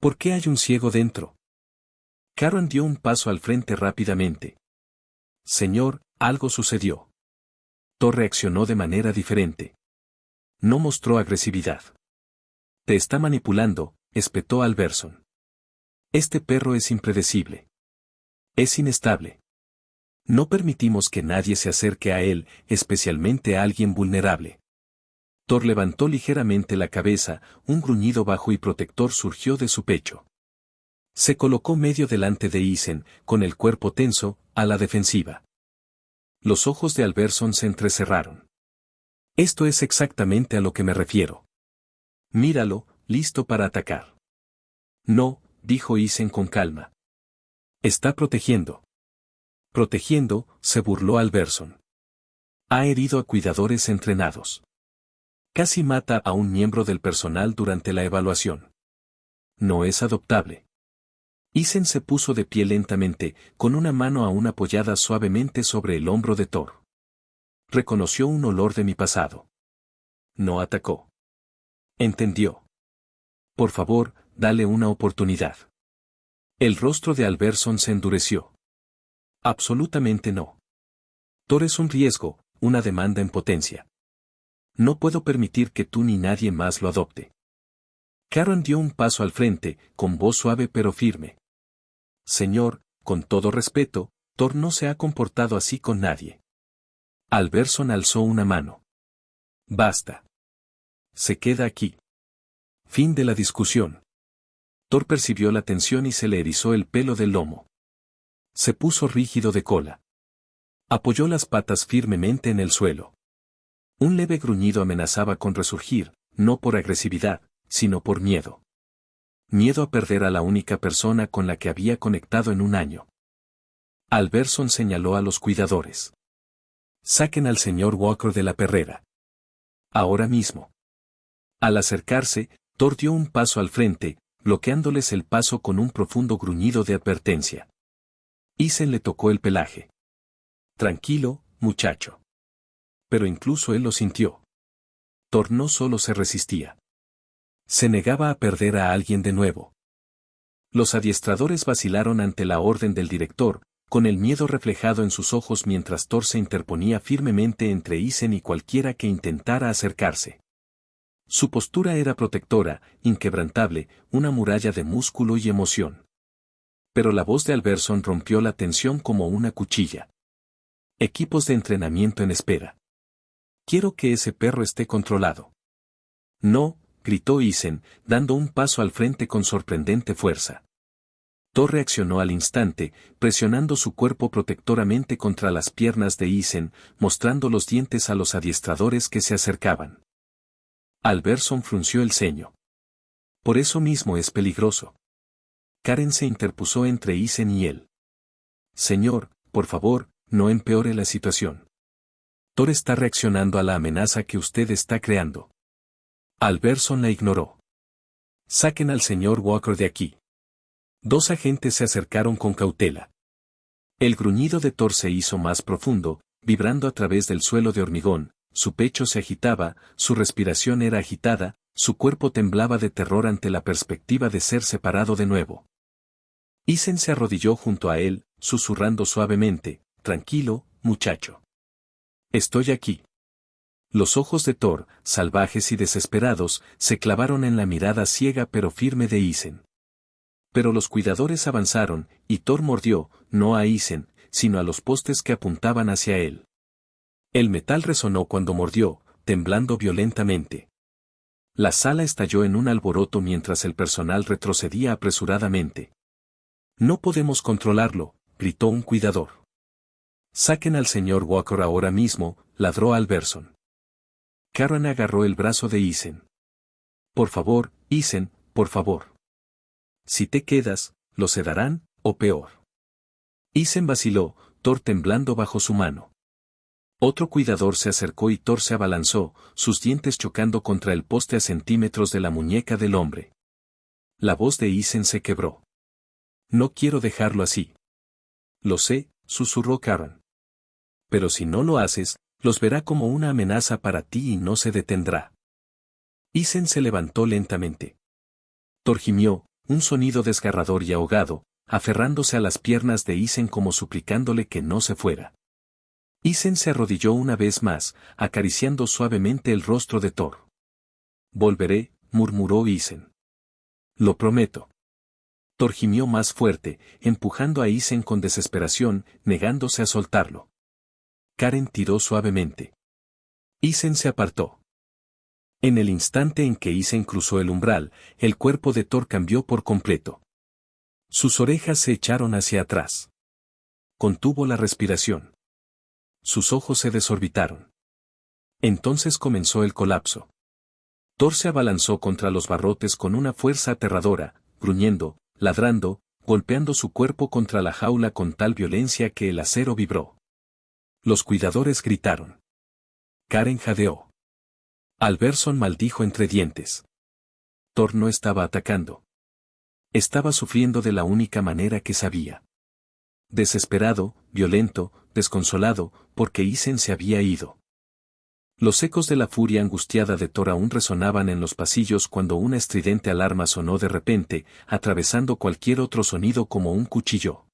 Speaker 1: ¿Por qué hay un ciego dentro? Karen dio un paso al frente rápidamente. Señor, algo sucedió. Thor reaccionó de manera diferente. No mostró agresividad. Te está manipulando, espetó Alberson. Este perro es impredecible. Es inestable. No permitimos que nadie se acerque a él, especialmente a alguien vulnerable. Thor levantó ligeramente la cabeza, un gruñido bajo y protector surgió de su pecho. Se colocó medio delante de Isen, con el cuerpo tenso, a la defensiva. Los ojos de Alberson se entrecerraron. Esto es exactamente a lo que me refiero. Míralo, listo para atacar. No, dijo Isen con calma. Está protegiendo. Protegiendo, se burló Alberson. Ha herido a cuidadores entrenados. Casi mata a un miembro del personal durante la evaluación. No es adoptable. Isen se puso de pie lentamente, con una mano aún apoyada suavemente sobre el hombro de Thor. Reconoció un olor de mi pasado. No atacó. Entendió. Por favor, dale una oportunidad. El rostro de Alberson se endureció. Absolutamente no. Thor es un riesgo, una demanda en potencia. No puedo permitir que tú ni nadie más lo adopte. Karen dio un paso al frente, con voz suave pero firme. Señor, con todo respeto, Thor no se ha comportado así con nadie. Alberson alzó una mano. Basta. Se queda aquí. Fin de la discusión. Thor percibió la tensión y se le erizó el pelo del lomo. Se puso rígido de cola. Apoyó las patas firmemente en el suelo. Un leve gruñido amenazaba con resurgir, no por agresividad, sino por miedo. Miedo a perder a la única persona con la que había conectado en un año. Alberson señaló a los cuidadores. Saquen al señor Walker de la perrera. Ahora mismo. Al acercarse, Thor dio un paso al frente, bloqueándoles el paso con un profundo gruñido de advertencia. Isen le tocó el pelaje. Tranquilo, muchacho. Pero incluso él lo sintió. Thor no solo se resistía. Se negaba a perder a alguien de nuevo. Los adiestradores vacilaron ante la orden del director, con el miedo reflejado en sus ojos mientras Thor se interponía firmemente entre Isen y cualquiera que intentara acercarse. Su postura era protectora, inquebrantable, una muralla de músculo y emoción. Pero la voz de Alberson rompió la tensión como una cuchilla. Equipos de entrenamiento en espera. Quiero que ese perro esté controlado. No, gritó Isen, dando un paso al frente con sorprendente fuerza. Thor reaccionó al instante, presionando su cuerpo protectoramente contra las piernas de Isen, mostrando los dientes a los adiestradores que se acercaban. Alberson frunció el ceño. Por eso mismo es peligroso. Karen se interpuso entre Isen y él. Señor, por favor, no empeore la situación. Thor está reaccionando a la amenaza que usted está creando. Alberson la ignoró. Saquen al señor Walker de aquí. Dos agentes se acercaron con cautela. El gruñido de Thor se hizo más profundo, vibrando a través del suelo de hormigón, su pecho se agitaba, su respiración era agitada, su cuerpo temblaba de terror ante la perspectiva de ser separado de nuevo. Isen se arrodilló junto a él, susurrando suavemente, tranquilo, muchacho. Estoy aquí. Los ojos de Thor, salvajes y desesperados, se clavaron en la mirada ciega pero firme de Isen. Pero los cuidadores avanzaron, y Thor mordió, no a Isen, sino a los postes que apuntaban hacia él. El metal resonó cuando mordió, temblando violentamente. La sala estalló en un alboroto mientras el personal retrocedía apresuradamente. No podemos controlarlo, gritó un cuidador. Saquen al señor Walker ahora mismo, ladró Alberson. Karen agarró el brazo de Isen. Por favor, Isen, por favor. Si te quedas, lo sedarán, o peor. Isen vaciló, Thor temblando bajo su mano. Otro cuidador se acercó y Thor se abalanzó, sus dientes chocando contra el poste a centímetros de la muñeca del hombre. La voz de Isen se quebró. No quiero dejarlo así. Lo sé, susurró Karen. Pero si no lo haces, los verá como una amenaza para ti y no se detendrá. Isen se levantó lentamente. Thor gimió, un sonido desgarrador y ahogado, aferrándose a las piernas de Isen como suplicándole que no se fuera. Isen se arrodilló una vez más, acariciando suavemente el rostro de Thor. Volveré, murmuró Isen. Lo prometo. Thor gimió más fuerte, empujando a Isen con desesperación, negándose a soltarlo. Karen tiró suavemente. Isen se apartó. En el instante en que Isen cruzó el umbral, el cuerpo de Thor cambió por completo. Sus orejas se echaron hacia atrás. Contuvo la respiración. Sus ojos se desorbitaron. Entonces comenzó el colapso. Thor se abalanzó contra los barrotes con una fuerza aterradora, gruñendo, ladrando, golpeando su cuerpo contra la jaula con tal violencia que el acero vibró. Los cuidadores gritaron. Karen jadeó. Alberson maldijo entre dientes. Thor no estaba atacando. Estaba sufriendo de la única manera que sabía. Desesperado, violento, desconsolado, porque Isen se había ido. Los ecos de la furia angustiada de Thor aún resonaban en los pasillos cuando una estridente alarma sonó de repente, atravesando cualquier otro sonido como un cuchillo.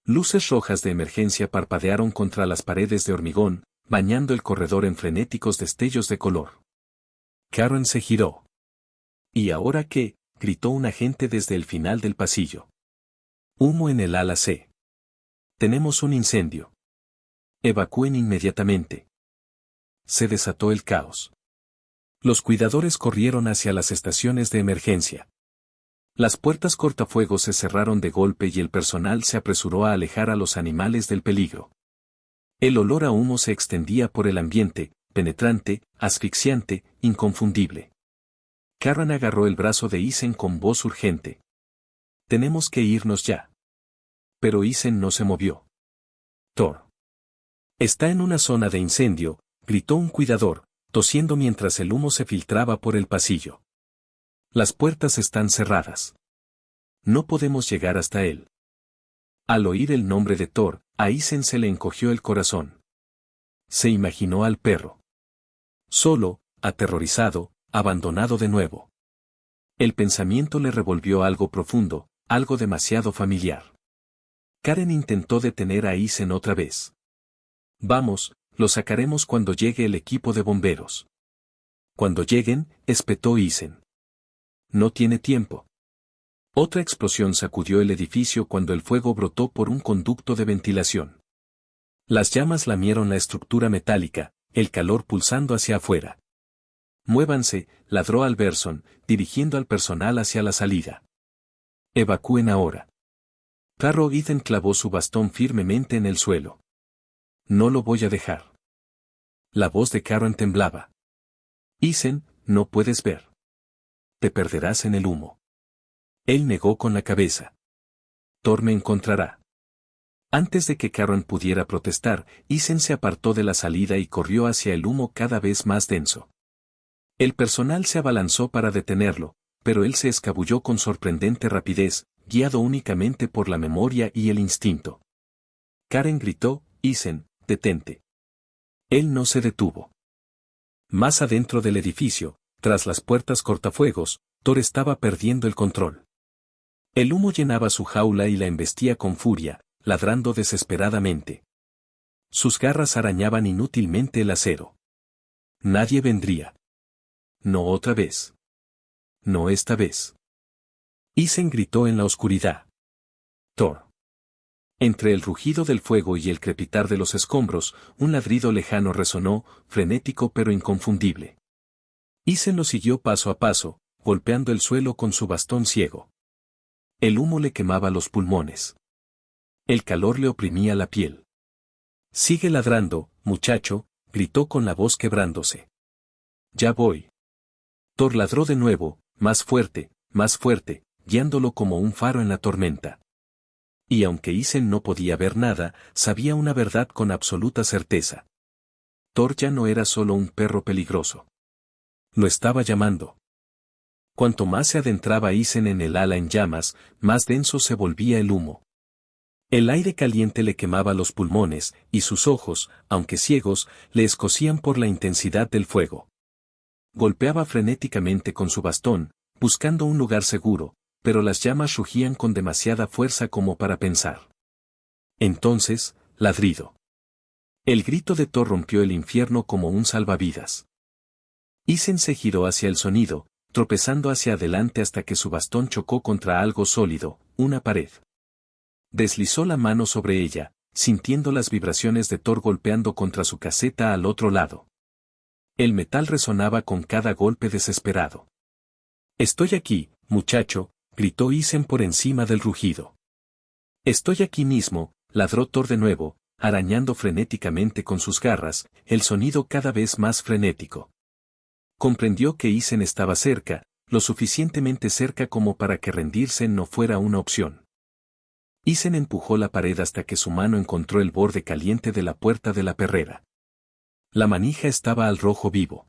Speaker 1: Luces rojas de emergencia parpadearon contra las paredes de hormigón, bañando el corredor en frenéticos destellos de color. Karen se giró. ¿Y ahora qué?, gritó un agente desde el final del pasillo. Humo en el ala C. Tenemos un incendio. Evacúen inmediatamente. Se desató el caos. Los cuidadores corrieron hacia las estaciones de emergencia. Las puertas cortafuegos se cerraron de golpe y el personal se apresuró a alejar a los animales del peligro. El olor a humo se extendía por el ambiente, penetrante, asfixiante, inconfundible. Karen agarró el brazo de Isen con voz urgente. Tenemos que irnos ya. Pero Isen no se movió. Thor. Está en una zona de incendio, gritó un cuidador, tosiendo mientras el humo se filtraba por el pasillo. Las puertas están cerradas. No podemos llegar hasta él. Al oír el nombre de Thor, a Isen se le encogió el corazón. Se imaginó al perro. Solo, aterrorizado, abandonado de nuevo. El pensamiento le revolvió algo profundo, algo demasiado familiar. Karen intentó detener a Isen otra vez. Vamos, lo sacaremos cuando llegue el equipo de bomberos. Cuando lleguen, espetó Isen. No tiene tiempo. Otra explosión sacudió el edificio cuando el fuego brotó por un conducto de ventilación. Las llamas lamieron la estructura metálica, el calor pulsando hacia afuera. Muévanse, ladró Alberson, dirigiendo al personal hacia la salida. Evacúen ahora. Carro Ethan clavó su bastón firmemente en el suelo. No lo voy a dejar. La voz de Karen temblaba. Isen, no puedes ver. Te perderás en el humo. Él negó con la cabeza. Thor me encontrará. Antes de que Karen pudiera protestar, Isen se apartó de la salida y corrió hacia el humo cada vez más denso. El personal se abalanzó para detenerlo, pero él se escabulló con sorprendente rapidez, guiado únicamente por la memoria y el instinto. Karen gritó, Isen, detente. Él no se detuvo. Más adentro del edificio, tras las puertas cortafuegos, Thor estaba perdiendo el control. El humo llenaba su jaula y la embestía con furia, ladrando desesperadamente. Sus garras arañaban inútilmente el acero. Nadie vendría. No otra vez. No esta vez. Isen gritó en la oscuridad. Thor. Entre el rugido del fuego y el crepitar de los escombros, un ladrido lejano resonó, frenético pero inconfundible. Isen lo siguió paso a paso, golpeando el suelo con su bastón ciego. El humo le quemaba los pulmones. El calor le oprimía la piel. Sigue ladrando, muchacho, gritó con la voz quebrándose. Ya voy. Thor ladró de nuevo, más fuerte, guiándolo como un faro en la tormenta. Y aunque Isen no podía ver nada, sabía una verdad con absoluta certeza. Thor ya no era solo un perro peligroso. Lo estaba llamando. Cuanto más se adentraba Isen en el ala en llamas, más denso se volvía el humo. El aire caliente le quemaba los pulmones, y sus ojos, aunque ciegos, le escocían por la intensidad del fuego. Golpeaba frenéticamente con su bastón, buscando un lugar seguro, pero las llamas rugían con demasiada fuerza como para pensar. Entonces, ladrido. El grito de Thor rompió el infierno como un salvavidas. Isen se giró hacia el sonido, tropezando hacia adelante hasta que su bastón chocó contra algo sólido, una pared. Deslizó la mano sobre ella, sintiendo las vibraciones de Thor golpeando contra su caseta al otro lado. El metal resonaba con cada golpe desesperado. «Estoy aquí, muchacho», gritó Isen por encima del rugido. «Estoy aquí mismo», ladró Thor de nuevo, arañando frenéticamente con sus garras, el sonido cada vez más frenético. Comprendió que Isen estaba cerca, lo suficientemente cerca como para que rendirse no fuera una opción. Isen empujó la pared hasta que su mano encontró el borde caliente de la puerta de la perrera. La manija estaba al rojo vivo.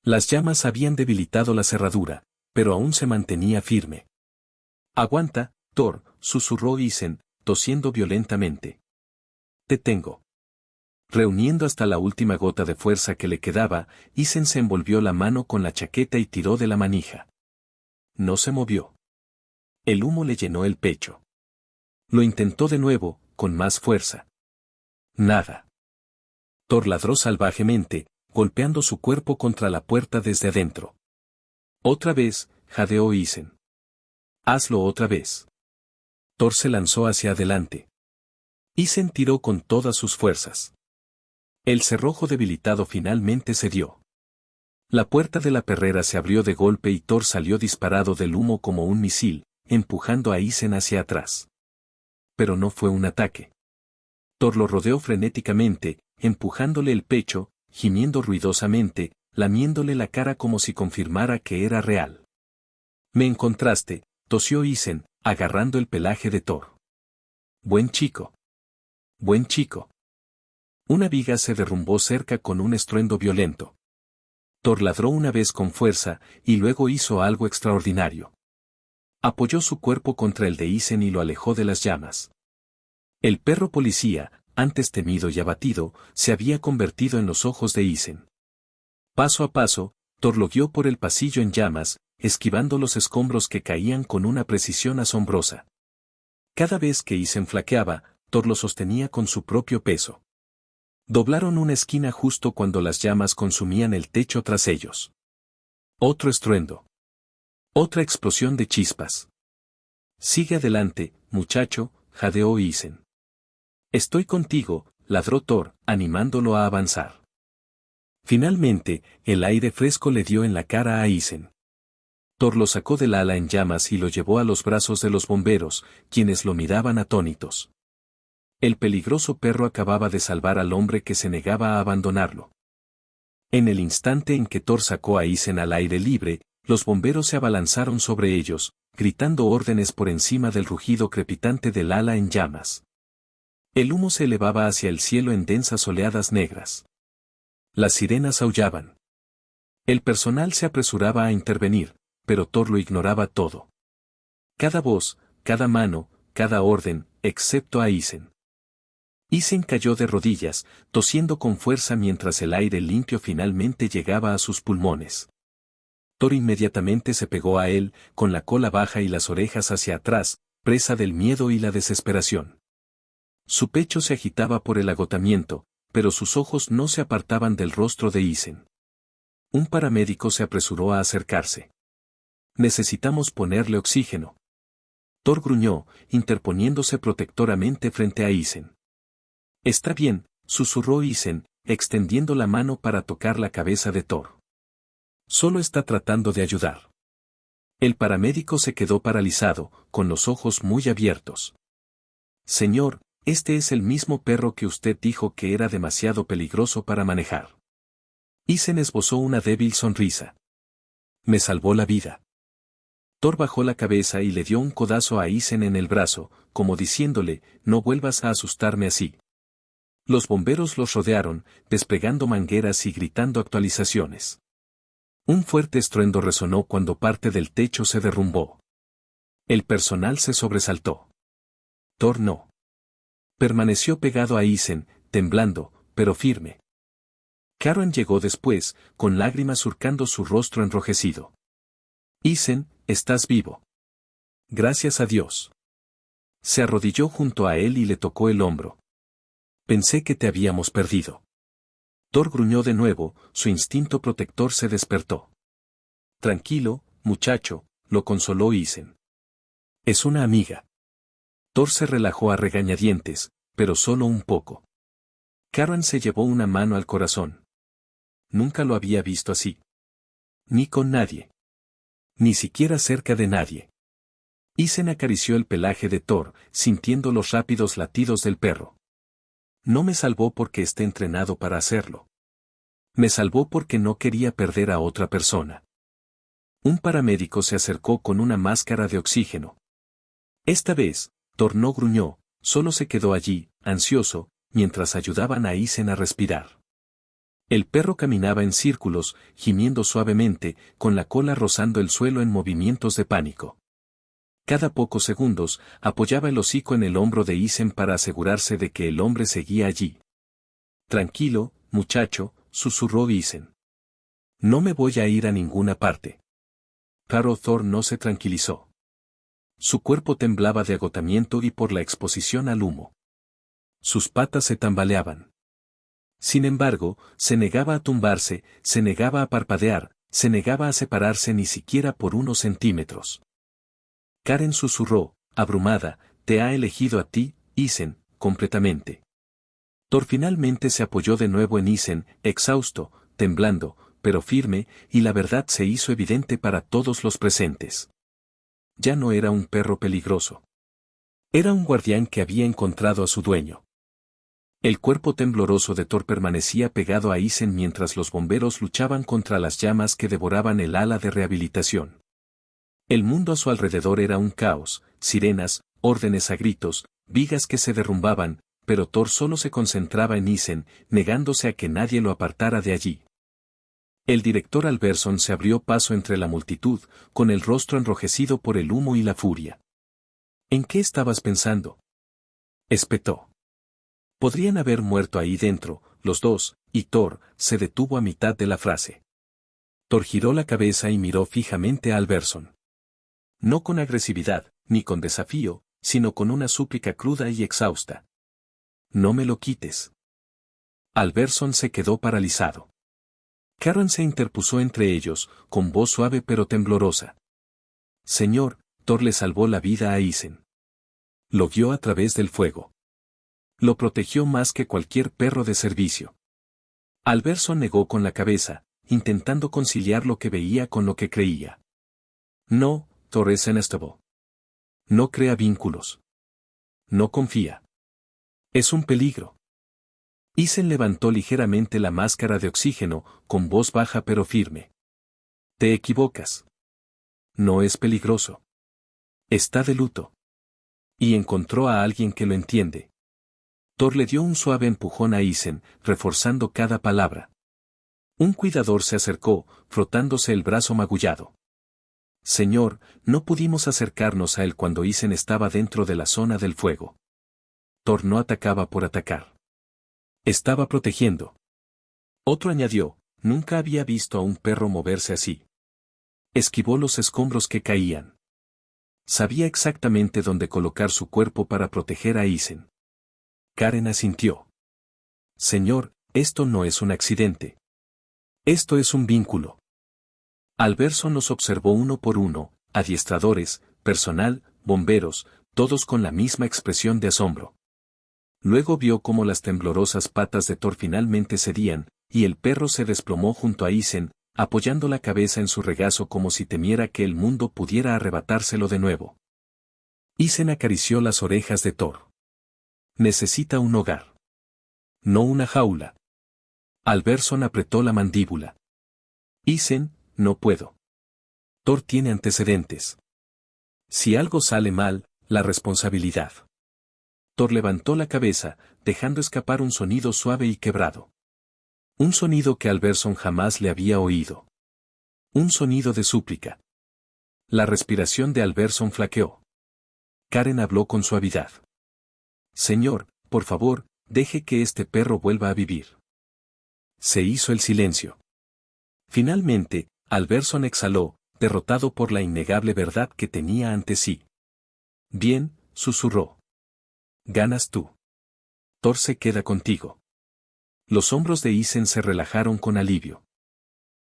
Speaker 1: Las llamas habían debilitado la cerradura, pero aún se mantenía firme. «Aguanta, Thor», susurró Isen, tosiendo violentamente. «Te tengo». Reuniendo hasta la última gota de fuerza que le quedaba, Isen se envolvió la mano con la chaqueta y tiró de la manija. No se movió. El humo le llenó el pecho. Lo intentó de nuevo, con más fuerza. Nada. Thor ladró salvajemente, golpeando su cuerpo contra la puerta desde adentro. «Otra vez», jadeó Isen. «Hazlo otra vez». Thor se lanzó hacia adelante. Isen tiró con todas sus fuerzas. El cerrojo debilitado finalmente cedió. La puerta de la perrera se abrió de golpe y Thor salió disparado del humo como un misil, empujando a Isen hacia atrás. Pero no fue un ataque. Thor lo rodeó frenéticamente, empujándole el pecho, gimiendo ruidosamente, lamiéndole la cara como si confirmara que era real. «Me encontraste», tosió Isen, agarrando el pelaje de Thor. «Buen chico. Buen chico». Una viga se derrumbó cerca con un estruendo violento. Thor ladró una vez con fuerza, y luego hizo algo extraordinario. Apoyó su cuerpo contra el de Isen y lo alejó de las llamas. El perro policía, antes temido y abatido, se había convertido en los ojos de Isen. Paso a paso, Thor lo guió por el pasillo en llamas, esquivando los escombros que caían con una precisión asombrosa. Cada vez que Isen flaqueaba, Thor lo sostenía con su propio peso. Doblaron una esquina justo cuando las llamas consumían el techo tras ellos. Otro estruendo. Otra explosión de chispas. «Sigue adelante, muchacho», jadeó Isen. «Estoy contigo», ladró Thor, animándolo a avanzar. Finalmente, el aire fresco le dio en la cara a Isen. Thor lo sacó del ala en llamas y lo llevó a los brazos de los bomberos, quienes lo miraban atónitos. El peligroso perro acababa de salvar al hombre que se negaba a abandonarlo. En el instante en que Thor sacó a Isen al aire libre, los bomberos se abalanzaron sobre ellos, gritando órdenes por encima del rugido crepitante del ala en llamas. El humo se elevaba hacia el cielo en densas oleadas negras. Las sirenas aullaban. El personal se apresuraba a intervenir, pero Thor lo ignoraba todo. Cada voz, cada mano, cada orden, excepto a Isen. Isen cayó de rodillas, tosiendo con fuerza mientras el aire limpio finalmente llegaba a sus pulmones. Thor inmediatamente se pegó a él, con la cola baja y las orejas hacia atrás, presa del miedo y la desesperación. Su pecho se agitaba por el agotamiento, pero sus ojos no se apartaban del rostro de Isen. Un paramédico se apresuró a acercarse. «Necesitamos ponerle oxígeno». Thor gruñó, interponiéndose protectoramente frente a Isen. «Está bien», susurró Isen, extendiendo la mano para tocar la cabeza de Thor. «Solo está tratando de ayudar». El paramédico se quedó paralizado, con los ojos muy abiertos. «Señor, este es el mismo perro que usted dijo que era demasiado peligroso para manejar». Isen esbozó una débil sonrisa. «Me salvó la vida». Thor bajó la cabeza y le dio un codazo a Isen en el brazo, como diciéndole, «No vuelvas a asustarme así». Los bomberos los rodearon, desplegando mangueras y gritando actualizaciones. Un fuerte estruendo resonó cuando parte del techo se derrumbó. El personal se sobresaltó. Thor no. Permaneció pegado a Isen, temblando, pero firme. Karen llegó después, con lágrimas surcando su rostro enrojecido. «Isen, estás vivo». Gracias a Dios. Se arrodilló junto a él y le tocó el hombro. Pensé que te habíamos perdido. Thor gruñó de nuevo, su instinto protector se despertó. Tranquilo, muchacho, lo consoló Isen. Es una amiga. Thor se relajó a regañadientes, pero solo un poco. Karen se llevó una mano al corazón. Nunca lo había visto así. Ni con nadie. Ni siquiera cerca de nadie. Isen acarició el pelaje de Thor, sintiendo los rápidos latidos del perro. No me salvó porque esté entrenado para hacerlo. Me salvó porque no quería perder a otra persona. Un paramédico se acercó con una máscara de oxígeno. Esta vez, Thor no gruñó, solo se quedó allí, ansioso, mientras ayudaban a Isen a respirar. El perro caminaba en círculos, gimiendo suavemente, con la cola rozando el suelo en movimientos de pánico. Cada pocos segundos, apoyaba el hocico en el hombro de Isen para asegurarse de que el hombre seguía allí. Tranquilo, muchacho, susurró Isen. No me voy a ir a ninguna parte. Pero Thor no se tranquilizó. Su cuerpo temblaba de agotamiento y por la exposición al humo. Sus patas se tambaleaban. Sin embargo, se negaba a tumbarse, se negaba a parpadear, se negaba a separarse ni siquiera por unos centímetros. Karen susurró, abrumada, te ha elegido a ti, Isen, completamente. Thor finalmente se apoyó de nuevo en Isen, exhausto, temblando, pero firme, y la verdad se hizo evidente para todos los presentes. Ya no era un perro peligroso. Era un guardián que había encontrado a su dueño. El cuerpo tembloroso de Thor permanecía pegado a Isen mientras los bomberos luchaban contra las llamas que devoraban el ala de rehabilitación. El mundo a su alrededor era un caos, sirenas, órdenes a gritos, vigas que se derrumbaban, pero Thor solo se concentraba en Isen, negándose a que nadie lo apartara de allí. El director Alberson se abrió paso entre la multitud, con el rostro enrojecido por el humo y la furia. ¿En qué estabas pensando?, espetó. Podrían haber muerto ahí dentro, los dos, y Thor se detuvo a mitad de la frase. Thor giró la cabeza y miró fijamente a Alberson. No con agresividad, ni con desafío, sino con una súplica cruda y exhausta. No me lo quites. Alberson se quedó paralizado. Karen se interpuso entre ellos, con voz suave pero temblorosa. Señor, Thor le salvó la vida a Isen. Lo guió a través del fuego. Lo protegió más que cualquier perro de servicio. Alberson negó con la cabeza, intentando conciliar lo que veía con lo que creía. No, Thor es Enestable. No crea vínculos. No confía. Es un peligro. Isen levantó ligeramente la máscara de oxígeno, con voz baja pero firme. Te equivocas. No es peligroso. Está de luto. Y encontró a alguien que lo entiende. Thor le dio un suave empujón a Isen, reforzando cada palabra. Un cuidador se acercó, frotándose el brazo magullado. Señor, no pudimos acercarnos a él cuando Isen estaba dentro de la zona del fuego. Thor no atacaba por atacar. Estaba protegiendo. Otro añadió, nunca había visto a un perro moverse así. Esquivó los escombros que caían. Sabía exactamente dónde colocar su cuerpo para proteger a Isen. Karen asintió. Señor, esto no es un accidente. Esto es un vínculo. Alberson los observó uno por uno, adiestradores, personal, bomberos, todos con la misma expresión de asombro. Luego vio cómo las temblorosas patas de Thor finalmente cedían, y el perro se desplomó junto a Isen, apoyando la cabeza en su regazo como si temiera que el mundo pudiera arrebatárselo de nuevo. Isen acarició las orejas de Thor. Necesita un hogar. No una jaula. Alberson apretó la mandíbula. Isen, no puedo. Thor tiene antecedentes. Si algo sale mal, la responsabilidad. Thor levantó la cabeza, dejando escapar un sonido suave y quebrado. Un sonido que Alberson jamás le había oído. Un sonido de súplica. La respiración de Alberson flaqueó. Karen habló con suavidad. Señor, por favor, deje que este perro vuelva a vivir. Se hizo el silencio. Finalmente, Alberson exhaló, derrotado por la innegable verdad que tenía ante sí. Bien, susurró. Ganas tú. Thor se queda contigo. Los hombros de Isen se relajaron con alivio.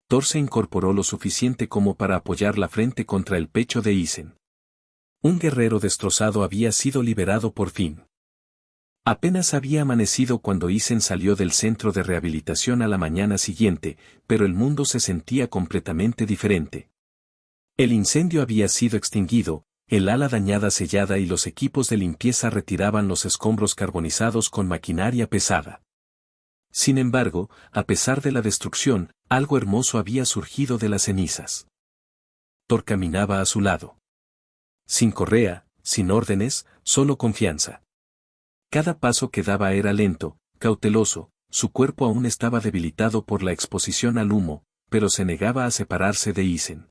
Speaker 1: Thor se incorporó lo suficiente como para apoyar la frente contra el pecho de Isen. Un guerrero destrozado había sido liberado por fin. Apenas había amanecido cuando Isen salió del centro de rehabilitación a la mañana siguiente, pero el mundo se sentía completamente diferente. El incendio había sido extinguido, el ala dañada sellada y los equipos de limpieza retiraban los escombros carbonizados con maquinaria pesada. Sin embargo, a pesar de la destrucción, algo hermoso había surgido de las cenizas. Thor caminaba a su lado. Sin correa, sin órdenes, solo confianza. Cada paso que daba era lento, cauteloso, su cuerpo aún estaba debilitado por la exposición al humo, pero se negaba a separarse de Isen.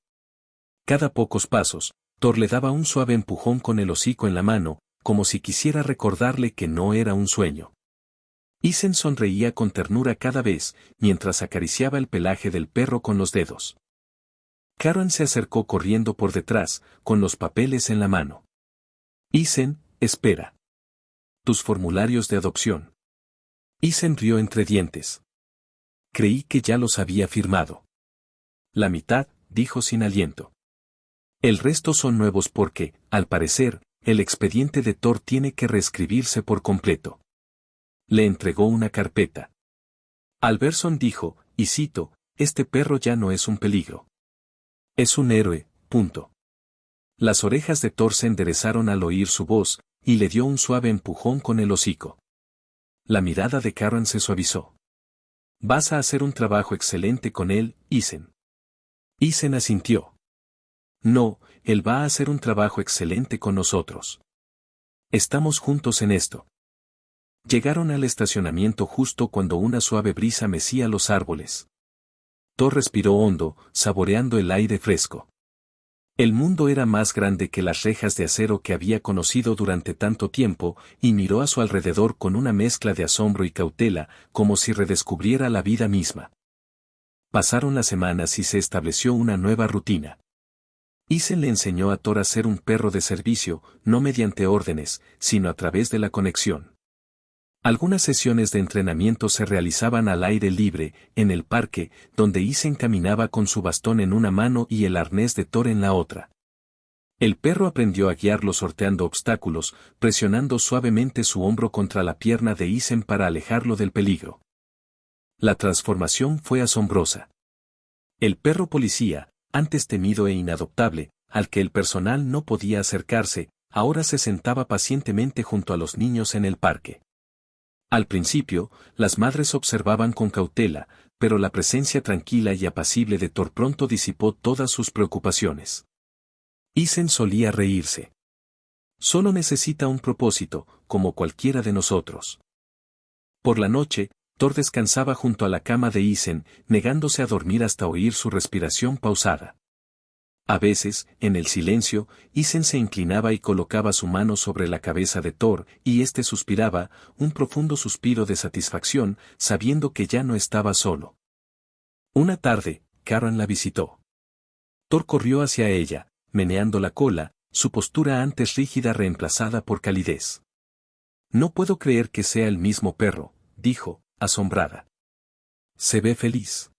Speaker 1: Cada pocos pasos, Thor le daba un suave empujón con el hocico en la mano, como si quisiera recordarle que no era un sueño. Isen sonreía con ternura cada vez, mientras acariciaba el pelaje del perro con los dedos. Karen se acercó corriendo por detrás, con los papeles en la mano. Isen, espera. Tus formularios de adopción. Isen rió entre dientes. Creí que ya los había firmado. La mitad, dijo sin aliento. El resto son nuevos porque, al parecer, el expediente de Thor tiene que reescribirse por completo. Le entregó una carpeta. Alberson dijo, y cito, este perro ya no es un peligro. Es un héroe, punto. Las orejas de Thor se enderezaron al oír su voz, y le dio un suave empujón con el hocico. La mirada de Karen se suavizó. Vas a hacer un trabajo excelente con él, Isen. Isen asintió. No, él va a hacer un trabajo excelente con nosotros. Estamos juntos en esto. Llegaron al estacionamiento justo cuando una suave brisa mecía los árboles. Thor respiró hondo, saboreando el aire fresco. El mundo era más grande que las rejas de acero que había conocido durante tanto tiempo, y miró a su alrededor con una mezcla de asombro y cautela, como si redescubriera la vida misma. Pasaron las semanas y se estableció una nueva rutina. Isen le enseñó a Thor a ser un perro de servicio, no mediante órdenes, sino a través de la conexión. Algunas sesiones de entrenamiento se realizaban al aire libre, en el parque, donde Isen caminaba con su bastón en una mano y el arnés de Thor en la otra. El perro aprendió a guiarlo sorteando obstáculos, presionando suavemente su hombro contra la pierna de Isen para alejarlo del peligro. La transformación fue asombrosa. El perro policía, antes temido e inadoptable, al que el personal no podía acercarse, ahora se sentaba pacientemente junto a los niños en el parque. Al principio, las madres observaban con cautela, pero la presencia tranquila y apacible de Thor pronto disipó todas sus preocupaciones. Isen solía reírse. Solo necesita un propósito, como cualquiera de nosotros. Por la noche, Thor descansaba junto a la cama de Isen, negándose a dormir hasta oír su respiración pausada. A veces, en el silencio, Isen se inclinaba y colocaba su mano sobre la cabeza de Thor, y éste suspiraba, un profundo suspiro de satisfacción, sabiendo que ya no estaba solo. Una tarde, Karen la visitó. Thor corrió hacia ella, meneando la cola, su postura antes rígida reemplazada por calidez. No puedo creer que sea el mismo perro, dijo, asombrada. Se ve feliz.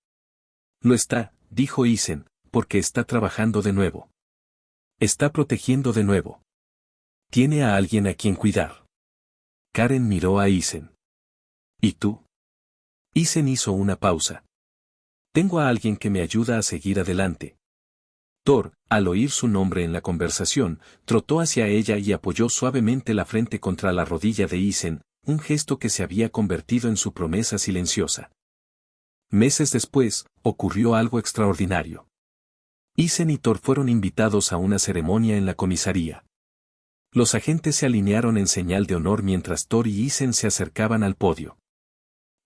Speaker 1: Lo está, dijo Isen, porque está trabajando de nuevo. Está protegiendo de nuevo. Tiene a alguien a quien cuidar. Karen miró a Isen. ¿Y tú? Isen hizo una pausa. Tengo a alguien que me ayuda a seguir adelante. Thor, al oír su nombre en la conversación, trotó hacia ella y apoyó suavemente la frente contra la rodilla de Isen, un gesto que se había convertido en su promesa silenciosa. Meses después, ocurrió algo extraordinario. Isen y Thor fueron invitados a una ceremonia en la comisaría. Los agentes se alinearon en señal de honor mientras Thor y Isen se acercaban al podio.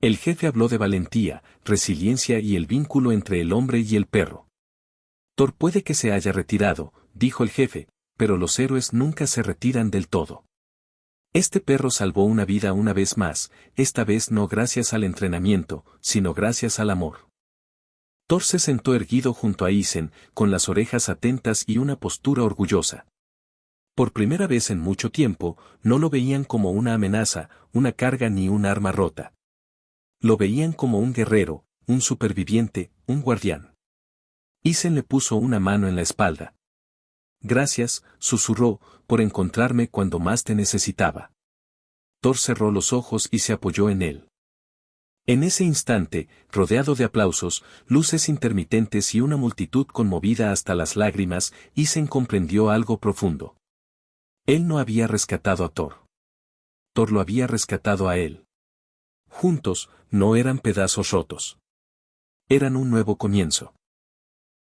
Speaker 1: El jefe habló de valentía, resiliencia y el vínculo entre el hombre y el perro. Thor puede que se haya retirado, dijo el jefe, pero los héroes nunca se retiran del todo. Este perro salvó una vida una vez más, esta vez no gracias al entrenamiento, sino gracias al amor. Thor se sentó erguido junto a Isen, con las orejas atentas y una postura orgullosa. Por primera vez en mucho tiempo, no lo veían como una amenaza, una carga ni un arma rota. Lo veían como un guerrero, un superviviente, un guardián. Isen le puso una mano en la espalda. Gracias, susurró, por encontrarme cuando más te necesitaba. Thor cerró los ojos y se apoyó en él. En ese instante, rodeado de aplausos, luces intermitentes y una multitud conmovida hasta las lágrimas, Isen comprendió algo profundo. Él no había rescatado a Thor. Thor lo había rescatado a él. Juntos, no eran pedazos rotos. Eran un nuevo comienzo.